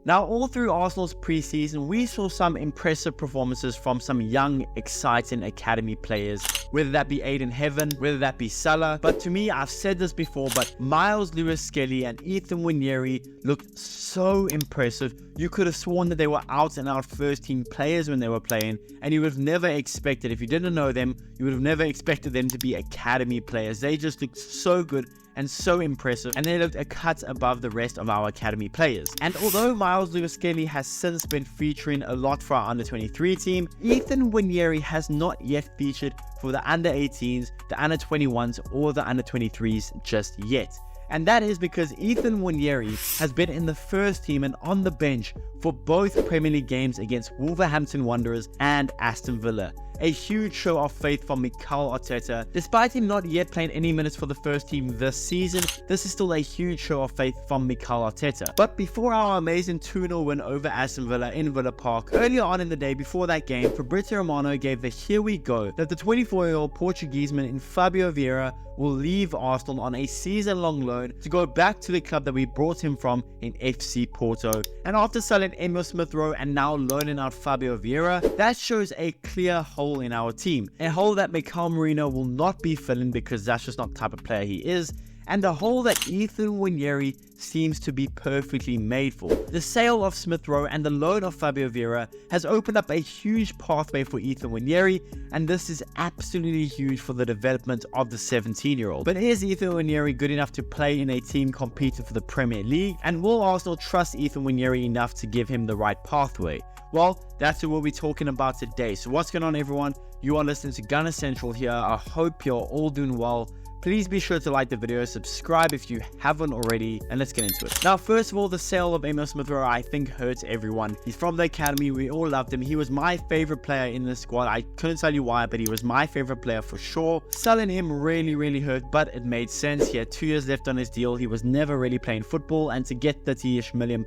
Now, all through Arsenal's pre-season, we saw some impressive performances from some young, exciting academy players, whether that be Aiden Heaven, whether that be Salah. But to me, I've said this before, but Miles Lewis-Skelly and Ethan Nwaneri looked so impressive. You could have sworn that they were out and out first team players when they were playing, and you would have never expected, if you didn't know them, you would have never expected them to be academy players. They just looked so good and so impressive, and they looked a cut above the rest of our academy players. And although Miles Lewis-Skelly has since been featuring a lot for our under-23 team, Ethan Nwaneri has not yet featured for the under-18s, the under-21s, or the under-23s just yet. And that is because Ethan Nwaneri has been in the first team and on the bench for both Premier League games against Wolverhampton Wanderers and Aston Villa. A huge show of faith from Mikel Arteta. Despite him not yet playing any minutes for the first team this season, this is still a huge show of faith from Mikel Arteta. But before our amazing 2-0 win over Aston Villa in Villa Park, earlier on in the day before that game, Fabio Romano gave the here we go that the 24-year-old Portugueseman in Fabio Vieria will leave Arsenal on a season-long loan to go back to the club that we brought him from in FC Porto. And after selling Emile Smith Rowe and now loaning out Fabio Vieria, that shows a clear hole in our team. A hole that Mikel Merino will not be filling because that's just not the type of player he is, and a hole that Ethan Nwaneri seems to be perfectly made for. The sale of Smith Rowe and the loan of Fabio Vieira has opened up a huge pathway for Ethan Nwaneri, and this is absolutely huge for the development of the 17-year-old. But is Ethan Nwaneri good enough to play in a team competing for the Premier League? And will Arsenal trust Ethan Nwaneri enough to give him the right pathway? Well, that's what we'll be talking about today. So what's going on, everyone? You are listening to Gunner Central here. I hope you're all doing well. Please be sure to like the video, subscribe if you haven't already, and let's get into it. Now, first of all, the sale of Emile Smith Rowe I think hurts everyone. He's from the academy, we all loved him. He was my favorite player in the squad. I couldn't tell you why, but he was my favorite player for sure. Selling him really hurt, but it made sense. He had 2 years left on his deal. He was never really playing football, and to get £30-ish million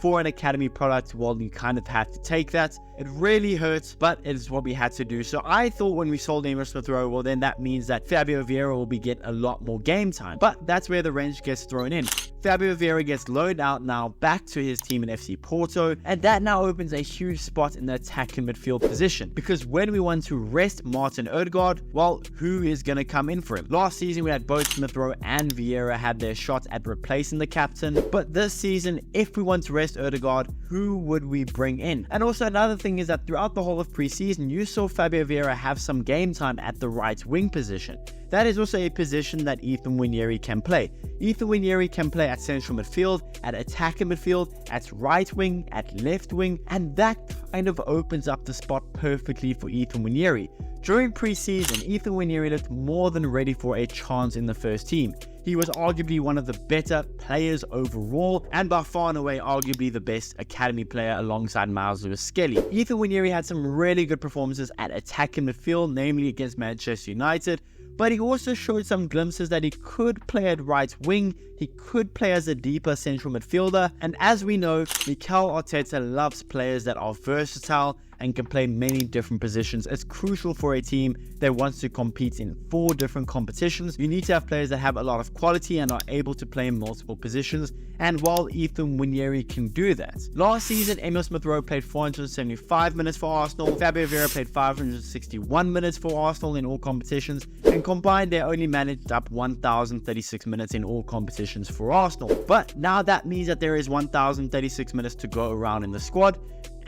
for an academy product, well, you kind of had to take that. It really hurts, but it is what we had to do. So I thought when we sold Emile Smith Rowe, well, then that means that Fabio Vieira will be getting a lot more game time. But that's where the wrench gets thrown in. Fabio Vieira gets loaned out now back to his team in FC Porto, and that now opens a huge spot in the attacking midfield position. Because when we want to rest Martin Odegaard, well, who is going to come in for him? Last season, we had both Smith Rowe and Vieira had their shot at replacing the captain. But this season, if we want to rest Odegaard, who would we bring in? And also another thing is that throughout the whole of pre-season, you saw Fabio Vieira have some game time at the right wing position. That is also a position that Ethan Nwaneri can play. Ethan Nwaneri can play at central midfield, at attacking midfield, at right wing, at left wing, and that kind of opens up the spot perfectly for Ethan Nwaneri. During pre-season, Ethan Nwaneri looked more than ready for a chance in the first team. He was arguably one of the better players overall, and by far and away arguably the best academy player alongside Miles Lewis-Skelly. Ethan Nwaneri had some really good performances at attacking midfield, namely against Manchester United, but he also showed some glimpses that he could play at right wing, he could play as a deeper central midfielder, and as we know, Mikel Arteta loves players that are versatile and can play many different positions. It's crucial for a team that wants to compete in 4 different competitions. You need to have players that have a lot of quality and are able to play in multiple positions, and while Ethan Nwaneri can do that. Last season, Emile Smith Rowe played 475 minutes for Arsenal, Fabio Vieira played 561 minutes for Arsenal in all competitions, and combined they only managed up 1,036 minutes in all competitions for Arsenal. But now that means that there is 1,036 minutes to go around in the squad,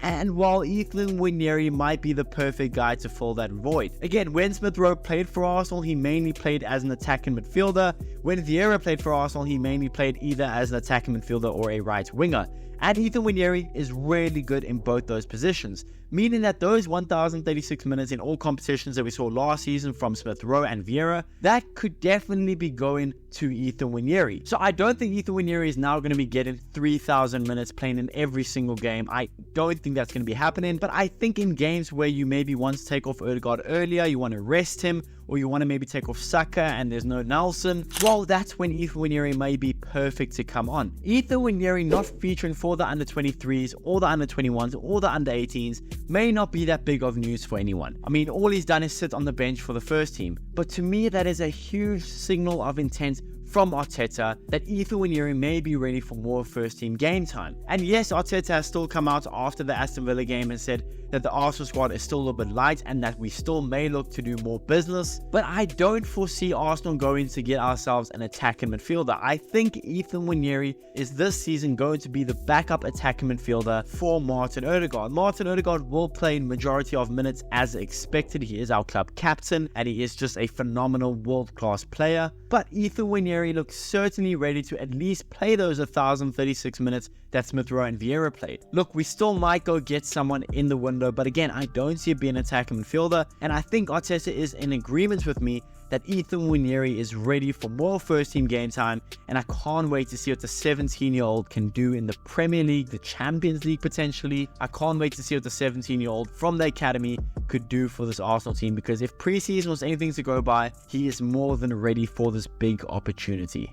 and while Ethan Nwaneri might be the perfect guy to fill that void. Again, when Smith Rowe played for Arsenal, he mainly played as an attacking midfielder. When Vieira played for Arsenal, he mainly played either as an attacking midfielder or a right winger. And Ethan Nwaneri is really good in both those positions, meaning that those 1,036 minutes in all competitions that we saw last season from Smith Rowe and Vieira, that could definitely be going to Ethan Nwaneri. So I don't think Ethan Nwaneri is now going to be getting 3,000 minutes playing in every single game. I don't think that's going to be happening, but I think in games where you maybe want to take off Odegaard earlier, you want to rest him, or you want to maybe take off Saka and there's no Nelson, well, that's when Ethan Nwaneri may be perfect to come on. Ethan Nwaneri not featuring for the under-23s or the under-21s or the under-18s may not be that big of news for anyone. I mean, all he's done is sit on the bench for the first team, but to me that is a huge signal of intent from Arteta that Ethan Nwaneri may be ready for more first team game time. And yes, Arteta has still come out after the Aston Villa game and said that the Arsenal squad is still a little bit light and that we still may look to do more business, but I don't foresee Arsenal going to get ourselves an attacking midfielder. I think Ethan Nwaneri is this season going to be the backup attacking midfielder for Martin Odegaard. Martin Odegaard will play majority of minutes as expected. He is our club captain and he is just a phenomenal world-class player, but Ethan Nwaneri looks certainly ready to at least play those 1,036 minutes that Smith Rowe and Vieira played. Look, we still might go get someone in the window, but again, I don't see it being an attacking midfielder, and I think Arteta is in agreement with me that Ethan Nwaneri is ready for more first team game time, and I can't wait to see what the 17-year-old can do in the Premier League, the Champions League potentially. I can't wait to see what the 17-year-old from the academy could do for this Arsenal team, because if preseason was anything to go by, he is more than ready for this big opportunity.